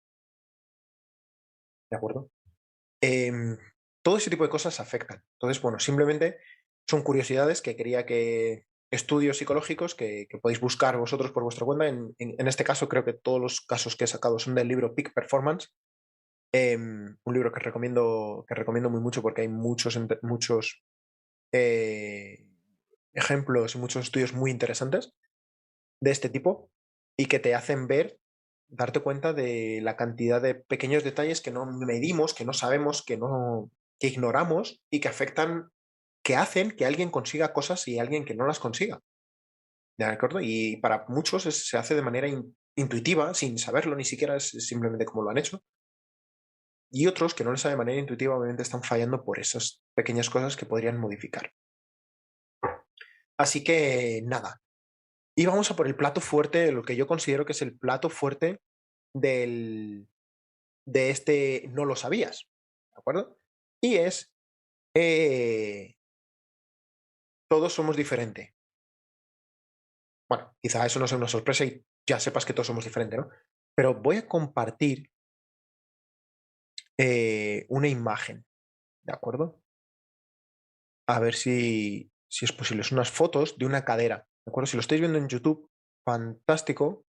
¿De acuerdo? Em, todo ese tipo de cosas afectan. Entonces, bueno, simplemente son curiosidades que quería que estudios psicológicos que podéis buscar vosotros por vuestra cuenta. En este caso, creo que todos los casos que he sacado son del libro Peak Performance, un libro que recomiendo muy mucho porque hay muchos eh, ejemplos y muchos estudios muy interesantes de este tipo y que te hacen darte cuenta de la cantidad de pequeños detalles que no medimos, que no sabemos, que ignoramos y que afectan, que hacen que alguien consiga cosas y alguien que no las consiga. ¿De acuerdo? Y para muchos se hace de manera intuitiva, sin saberlo, ni siquiera es simplemente como lo han hecho. Y otros que no lo saben de manera intuitiva, obviamente están fallando por esas pequeñas cosas que podrían modificar. Así que nada. Y vamos a por el plato fuerte, lo que yo considero que es el plato fuerte del, de este no lo sabías, ¿de acuerdo? Y es, eh, todos somos diferentes. Bueno, quizá eso no sea una sorpresa y ya sepas que todos somos diferentes, ¿no? Pero voy a compartir una imagen, ¿de acuerdo? A ver si es posible. Son unas fotos de una cadera, ¿de acuerdo? Si lo estáis viendo en YouTube, fantástico,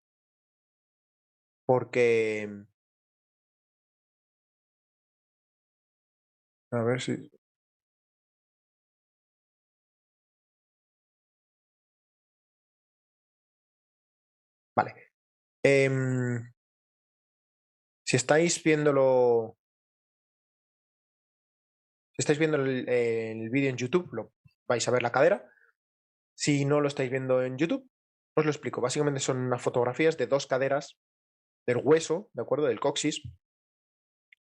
porque... A ver si... Vale. Em, si estáis viéndolo... Si estáis viendo el vídeo en YouTube, lo vais a ver la cadera. Si no lo estáis viendo en YouTube, Os lo explico. Básicamente son unas fotografías de dos caderas del hueso, ¿de acuerdo? Del coxis,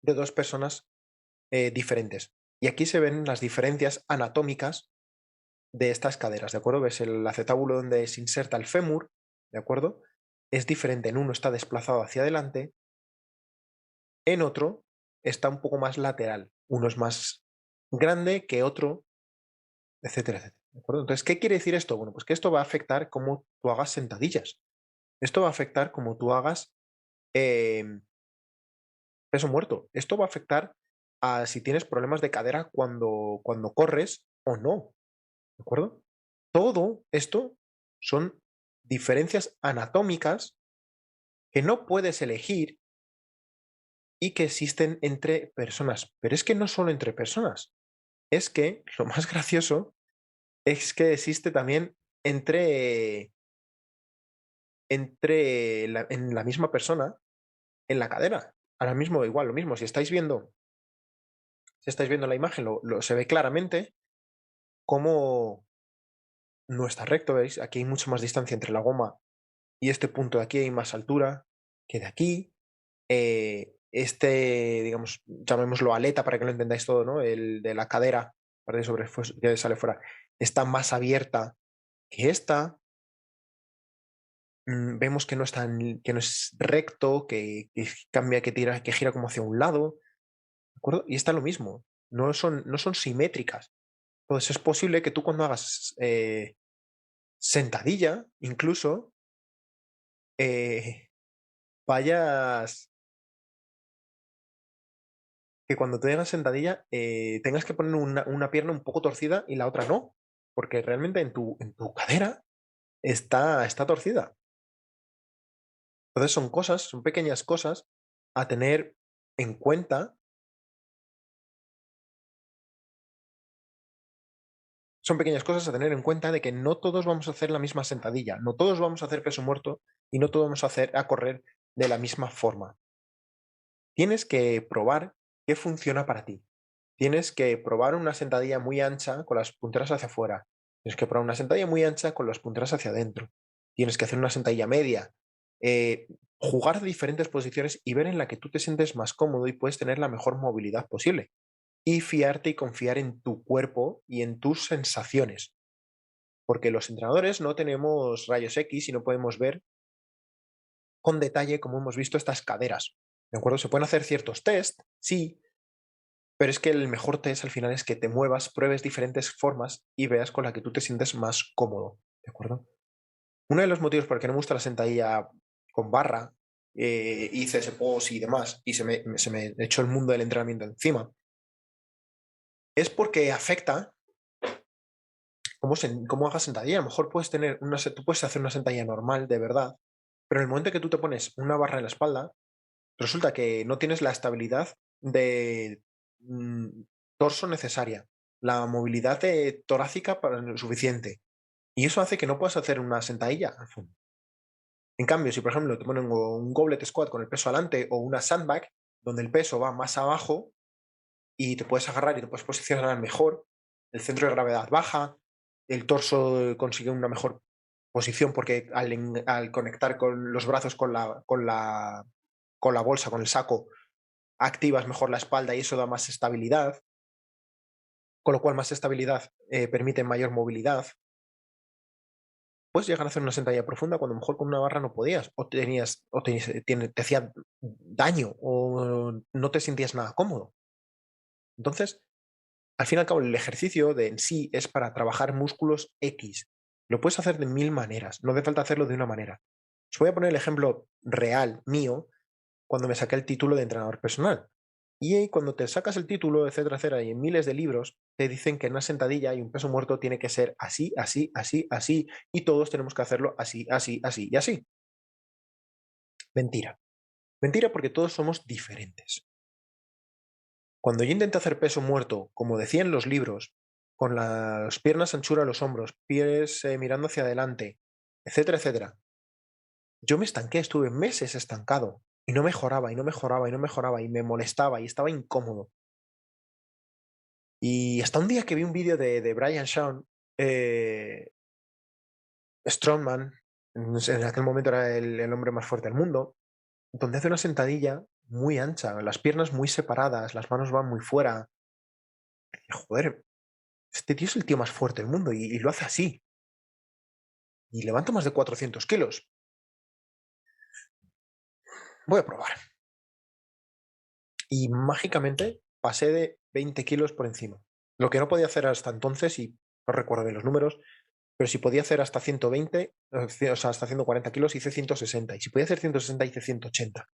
de dos personas diferentes. Y aquí se ven las diferencias anatómicas de estas caderas, ¿de acuerdo? Ves el acetábulo donde se inserta el fémur, ¿de acuerdo? Es diferente. En uno está desplazado hacia adelante, en otro está un poco más lateral. Uno es más grande que otro, etcétera, etcétera. ¿De acuerdo? Entonces, ¿qué quiere decir esto? Bueno, pues que esto va a afectar cómo tú hagas sentadillas. Esto va a afectar cómo tú hagas eh, peso muerto. Esto va a afectar a si tienes problemas de cadera cuando corres o no. ¿De acuerdo? Todo esto son diferencias anatómicas que no puedes elegir y que existen entre personas. Pero es que no solo entre personas. Es que lo más gracioso es que existe también en la misma persona, en la cadera. Ahora mismo igual, lo mismo. Si estáis viendo la imagen, se ve claramente cómo no está recto, ¿veis? Aquí hay mucha más distancia entre la goma y este punto de aquí hay más altura que de aquí. Digamos, llamémoslo aleta para que lo entendáis todo, ¿no? El de la cadera, parte de sobre que sale fuera, está más abierta que esta. Vemos que que no es recto, que cambia, que tira, que gira como hacia un lado, ¿de acuerdo? Y está lo mismo, no son simétricas. Entonces es posible que tú cuando hagas sentadilla, incluso, eh, vayas, que cuando te hagas sentadilla tengas que poner una pierna un poco torcida y la otra no, porque realmente en tu cadera está torcida. Entonces son pequeñas cosas a tener en cuenta. Son pequeñas cosas a tener en cuenta de que no todos vamos a hacer la misma sentadilla, no todos vamos a hacer peso muerto y no todos vamos a correr de la misma forma. Tienes que probar qué funciona para ti. Tienes que probar una sentadilla muy ancha con las punteras hacia afuera. Tienes que probar una sentadilla muy ancha con las punteras hacia adentro. Tienes que hacer una sentadilla media. eh, Jugar de diferentes posiciones y ver en la que tú te sientes más cómodo y puedes tener la mejor movilidad posible. Y fiarte y confiar en tu cuerpo y en tus sensaciones. Porque los entrenadores no tenemos rayos X y no podemos ver con detalle cómo hemos visto estas caderas. ¿De acuerdo? Se pueden hacer ciertos test, sí, pero es que el mejor test al final es que te muevas, pruebes diferentes formas y veas con la que tú te sientes más cómodo. ¿De acuerdo? Uno de los motivos por el que no me gusta la sentadilla con barra, hice ese pose y demás, y se me echó el mundo del entrenamiento encima, es porque afecta cómo hagas sentadilla. A lo mejor tú puedes hacer una sentadilla normal, de verdad, pero en el momento que tú te pones una barra en la espalda, resulta que no tienes la estabilidad de mm, torso necesaria, la movilidad torácica suficiente. Y eso hace que no puedas hacer una sentadilla al fondo. En cambio, si por ejemplo te ponen un goblet squat con el peso adelante o una sandbag, donde el peso va más abajo y te puedes agarrar y te puedes posicionar mejor, el centro de gravedad baja, el torso consigue una mejor posición porque al conectar con los brazos con la bolsa, con el saco, activas mejor la espalda y eso da más estabilidad, con lo cual más estabilidad permite mayor movilidad. Puedes llegar a hacer una sentadilla profunda cuando a lo mejor con una barra no podías, te hacía daño o no te sentías nada cómodo. Entonces, al fin y al cabo, el ejercicio en sí es para trabajar músculos X. Lo puedes hacer de mil maneras, no hace falta hacerlo de una manera. Os voy a poner el ejemplo real mío cuando me saqué el título de entrenador personal. Y ahí, cuando te sacas el título, etcétera, etcétera, y en miles de libros te dicen que en una sentadilla y un peso muerto tiene que ser así, así, así, así, y todos tenemos que hacerlo así, así, así y así. Mentira. Mentira porque todos somos diferentes. Cuando yo intenté hacer peso muerto, como decía en los libros, con las piernas anchura a los hombros, pies mirando hacia adelante, etcétera, etcétera, yo me estanqué, estuve meses estancado y no mejoraba y no mejoraba y no mejoraba y me molestaba y estaba incómodo. Y hasta un día que vi un vídeo de Brian Shawn, Strongman, En aquel momento era el hombre más fuerte del mundo, donde hace una sentadilla muy ancha, las piernas muy separadas, las manos van muy fuera. Y, joder, este tío es el tío más fuerte del mundo y lo hace así. Y levanta más de 400 kilos. Voy a probar. Y mágicamente pasé de 20 kilos por encima. Lo que no podía hacer hasta entonces, y no recuerdo bien los números, pero si podía hacer hasta 120, o sea, hasta 140 kilos, hice 160. Y si podía hacer 160, hice 180.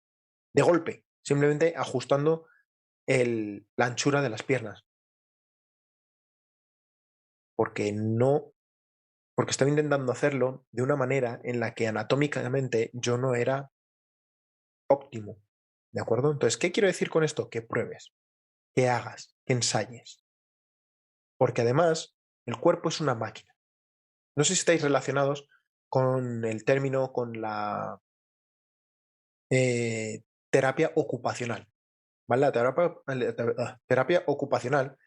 De golpe, simplemente ajustando la anchura de las piernas. Porque no, porque estaba intentando hacerlo de una manera en la que anatómicamente yo no era óptimo. ¿De acuerdo? Entonces, ¿qué quiero decir con esto? Que pruebes, que hagas, que ensayes. Porque además, el cuerpo es una máquina. No sé si estáis relacionados con el término, con la terapia ocupacional. ¿Vale? Terapia ocupacional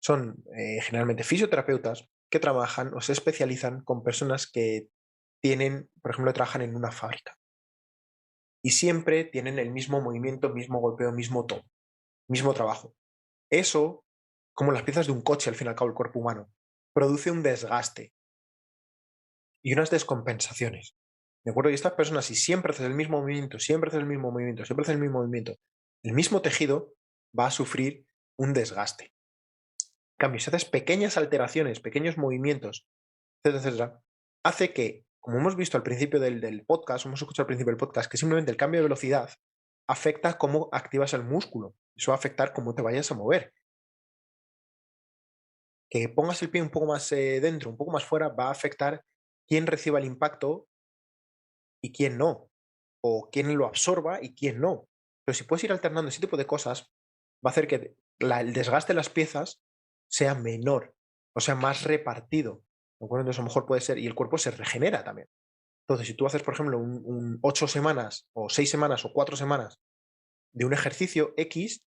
son generalmente fisioterapeutas que trabajan o se especializan con personas que tienen, por ejemplo, trabajan en una fábrica y siempre tienen el mismo movimiento, mismo golpeo, mismo tono, mismo trabajo. Eso, como las piezas de un coche, al fin y al cabo, el cuerpo humano, produce un desgaste y unas descompensaciones. ¿De acuerdo? Y estas personas, si siempre haces el mismo movimiento, siempre haces el mismo movimiento, siempre haces el mismo movimiento, el mismo tejido va a sufrir un desgaste. En cambio, si haces pequeñas alteraciones, pequeños movimientos, etcétera, etcétera, hace que, como hemos visto al principio del podcast, hemos escuchado al principio del podcast, que simplemente el cambio de velocidad afecta cómo activas el músculo. Eso va a afectar cómo te vayas a mover. Que pongas el pie un poco más dentro, un poco más fuera, va a afectar quién reciba el impacto y quién no. O quién lo absorba y quién no. Pero si puedes ir alternando ese tipo de cosas, va a hacer que el desgaste de las piezas sea menor, o sea, más repartido. ¿De acuerdo? Entonces a lo mejor puede ser, y el cuerpo se regenera también. Entonces, si tú haces, por ejemplo, 8 semanas, o 6 semanas, o 4 semanas de un ejercicio X,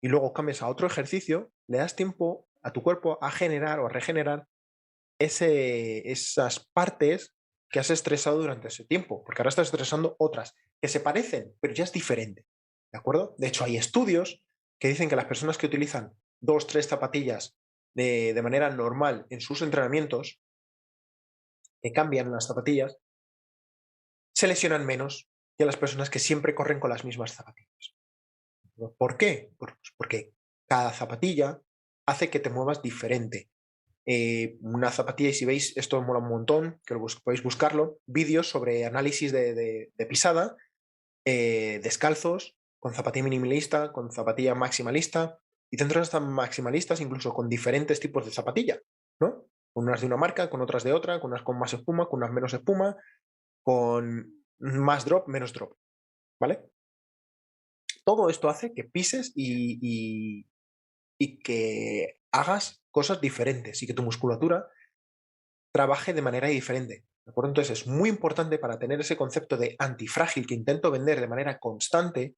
y luego cambias a otro ejercicio, le das tiempo a tu cuerpo a generar o a regenerar esas partes que has estresado durante ese tiempo, porque ahora estás estresando otras que se parecen, pero ya es diferente. ¿De acuerdo? De hecho, hay estudios que dicen que las personas que utilizan 2, 3 zapatillas de manera normal en sus entrenamientos, que cambian las zapatillas, se lesionan menos que las personas que siempre corren con las mismas zapatillas. ¿Por qué? Pues porque cada zapatilla hace que te muevas diferente. Una zapatilla, y si veis, esto mola un montón, que podéis buscarlo, vídeos sobre análisis de pisada, descalzos, con zapatilla minimalista, con zapatilla maximalista, y dentro de estas maximalistas incluso con diferentes tipos de zapatilla, ¿no? Con unas de una marca, con otras de otra, con unas con más espuma, con unas menos espuma, con más drop, menos drop, ¿vale? Todo esto hace que pises y que hagas cosas diferentes y que tu musculatura trabaje de manera diferente. ¿De acuerdo? Entonces es muy importante para tener ese concepto de antifrágil que intento vender de manera constante,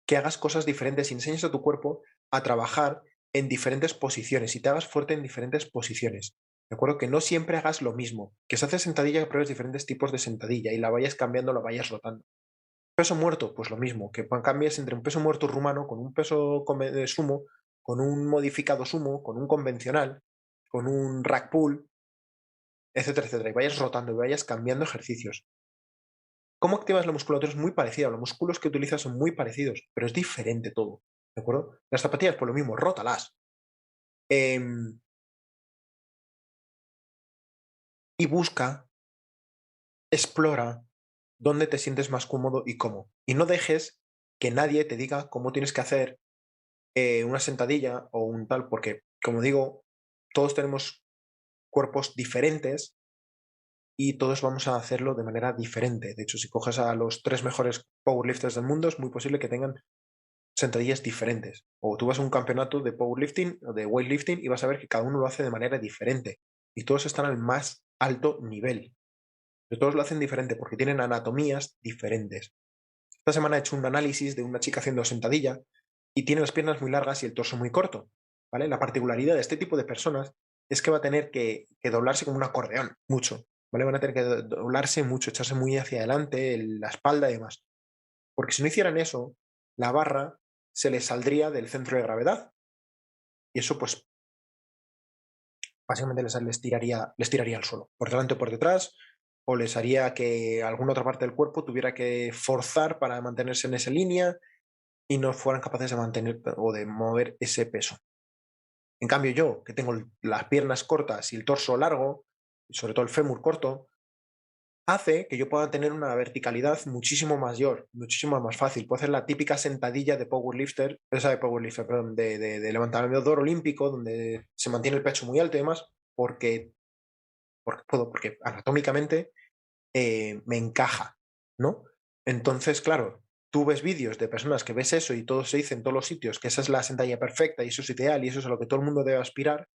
que hagas cosas diferentes y enseñes a tu cuerpo a trabajar en diferentes posiciones y te hagas fuerte en diferentes posiciones. ¿De acuerdo? Que no siempre hagas lo mismo. Que si haces sentadilla, que pruebes diferentes tipos de sentadilla y la vayas cambiando, la vayas rotando. Peso muerto, pues lo mismo. Que cambies entre un peso muerto rumano con un peso de sumo, con un modificado sumo, con un convencional, con un rack pull, etcétera, etcétera. Y vayas rotando y vayas cambiando ejercicios. ¿Cómo activas la musculatura? Es muy parecido. Los músculos que utilizas son muy parecidos, pero es diferente todo. ¿De acuerdo? Las zapatillas, por lo mismo, rótalas. Y busca, explora dónde te sientes más cómodo y cómo. Y no dejes que nadie te diga cómo tienes que hacer una sentadilla o un tal, porque, como digo, todos tenemos cuerpos diferentes y todos vamos a hacerlo de manera diferente. De hecho, si coges a los 3 mejores powerlifters del mundo, es muy posible que tengan sentadillas diferentes. O tú vas a un campeonato de powerlifting o de weightlifting y vas a ver que cada uno lo hace de manera diferente. Y todos están al más alto nivel. Pero todos lo hacen diferente porque tienen anatomías diferentes. Esta semana he hecho un análisis de una chica haciendo sentadilla y tiene las piernas muy largas y el torso muy corto. ¿Vale? La particularidad de este tipo de personas es que va a tener que doblarse como un acordeón, mucho. ¿vale? Van a tener que doblarse mucho, echarse muy hacia adelante, la espalda y demás. Porque si no hicieran eso, la barra se les saldría del centro de gravedad. Y eso, pues, básicamente les tiraría al suelo, por delante o por detrás, o les haría que alguna otra parte del cuerpo tuviera que forzar para mantenerse en esa línea y no fueran capaces de mantener o de mover ese peso. En cambio, yo, que tengo las piernas cortas y el torso largo, y sobre todo el fémur corto, hace que yo pueda tener una verticalidad muchísimo mayor, muchísimo más fácil. Puedo hacer la típica sentadilla de powerlifter, perdón, de levantamiento olímpico, donde se mantiene el pecho muy alto y demás, porque anatómicamente me encaja, ¿no? Entonces, claro, tú ves vídeos de personas que ves eso y todo se dice en todos los sitios que esa es la sentadilla perfecta y eso es ideal y eso es a lo que todo el mundo debe aspirar,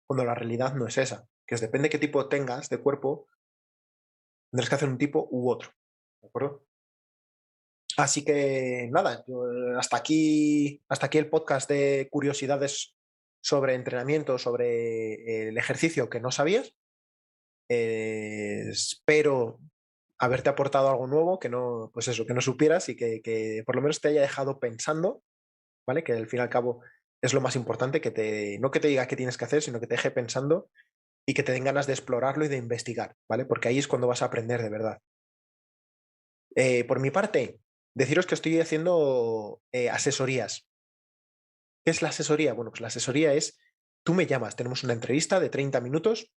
cuando la realidad no es esa. Que depende de qué tipo tengas de cuerpo, tendrás que hacer un tipo u otro, ¿de acuerdo? Así que nada, hasta aquí el podcast de curiosidades sobre entrenamiento, sobre el ejercicio que no sabías. Espero haberte aportado algo nuevo que no, pues eso, que no supieras y que por lo menos te haya dejado pensando, ¿vale? Que al fin y al cabo es lo más importante, no que te diga qué tienes que hacer, sino que te deje pensando y que te den ganas de explorarlo y de investigar, ¿vale? Porque ahí es cuando vas a aprender de verdad. Por mi parte, deciros que estoy haciendo asesorías. ¿Qué es la asesoría? Bueno, pues la asesoría es, tú me llamas, tenemos una entrevista de 30 minutos.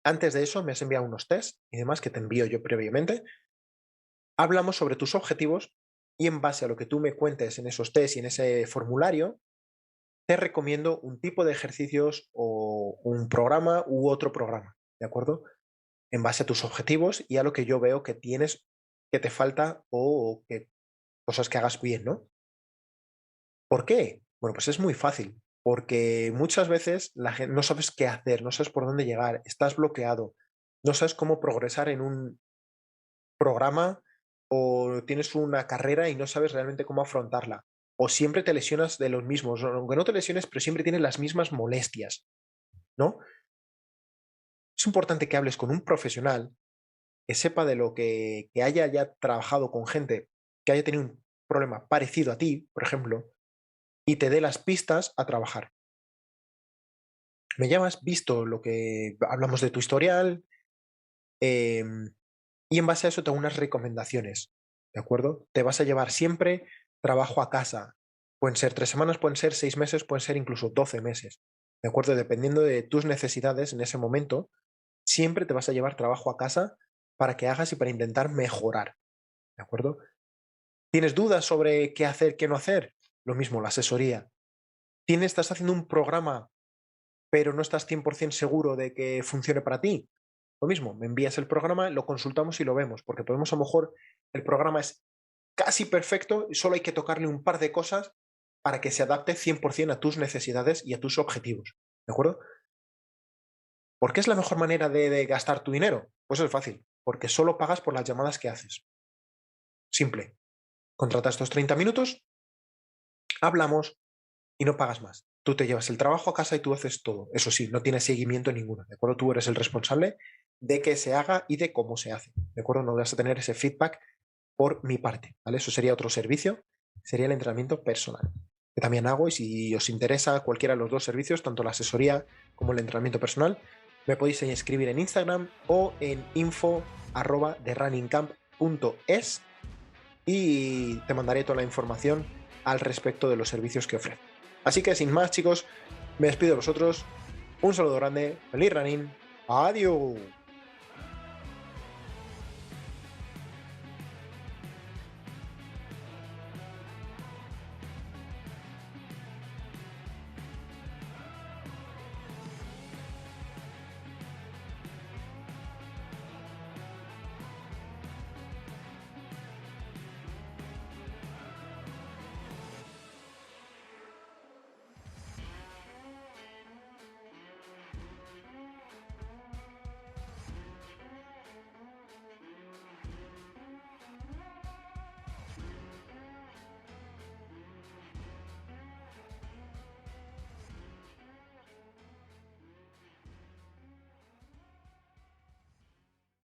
Antes de eso me has enviado unos tests y demás que te envío yo previamente. Hablamos sobre tus objetivos y en base a lo que tú me cuentes en esos tests y en ese formulario, te recomiendo un tipo de ejercicios o un programa u otro programa, ¿de acuerdo? En base a tus objetivos y a lo que yo veo que tienes, que te falta o que cosas que hagas bien, ¿no? ¿Por qué? Bueno, pues es muy fácil, porque muchas veces la gente no sabes qué hacer, no sabes por dónde llegar, estás bloqueado, no sabes cómo progresar en un programa o tienes una carrera y no sabes realmente cómo afrontarla. O siempre te lesionas de los mismos, aunque no te lesiones, pero siempre tienes las mismas molestias, ¿no? Es importante que hables con un profesional que sepa de lo que haya ya trabajado con gente que haya tenido un problema parecido a ti, por ejemplo, y te dé las pistas a trabajar. Me llamas, visto lo que hablamos de tu historial, y en base a eso te hago unas recomendaciones, ¿de acuerdo? Te vas a llevar siempre trabajo a casa. Pueden ser 3 semanas, pueden ser 6 meses, pueden ser incluso 12 meses, ¿de acuerdo? Dependiendo de tus necesidades en ese momento, siempre te vas a llevar trabajo a casa para que hagas y para intentar mejorar, ¿de acuerdo? ¿Tienes dudas sobre qué hacer, qué no hacer? Lo mismo, la asesoría. Estás haciendo un programa, pero no estás 100% seguro de que funcione para ti? Lo mismo, me envías el programa, lo consultamos y lo vemos, porque podemos a lo mejor, el programa es casi perfecto y solo hay que tocarle un par de cosas para que se adapte 100% a tus necesidades y a tus objetivos, ¿de acuerdo? ¿Por qué es la mejor manera de gastar tu dinero? Pues es fácil, porque solo pagas por las llamadas que haces. Simple. Contratas estos 30 minutos, hablamos y no pagas más. Tú te llevas el trabajo a casa y tú haces todo. Eso sí, no tienes seguimiento ninguno, ¿de acuerdo? Tú eres el responsable de que se haga y de cómo se hace, ¿de acuerdo? No vas a tener ese feedback por mi parte, ¿vale? Eso sería otro servicio, sería el entrenamiento personal, que también hago, y si os interesa cualquiera de los dos servicios, tanto la asesoría como el entrenamiento personal, me podéis escribir en Instagram o en info@therunningcamp.es y te mandaré toda la información al respecto de los servicios que ofrezco. Así que sin más, chicos, me despido de vosotros. Un saludo grande, feliz running, adiós.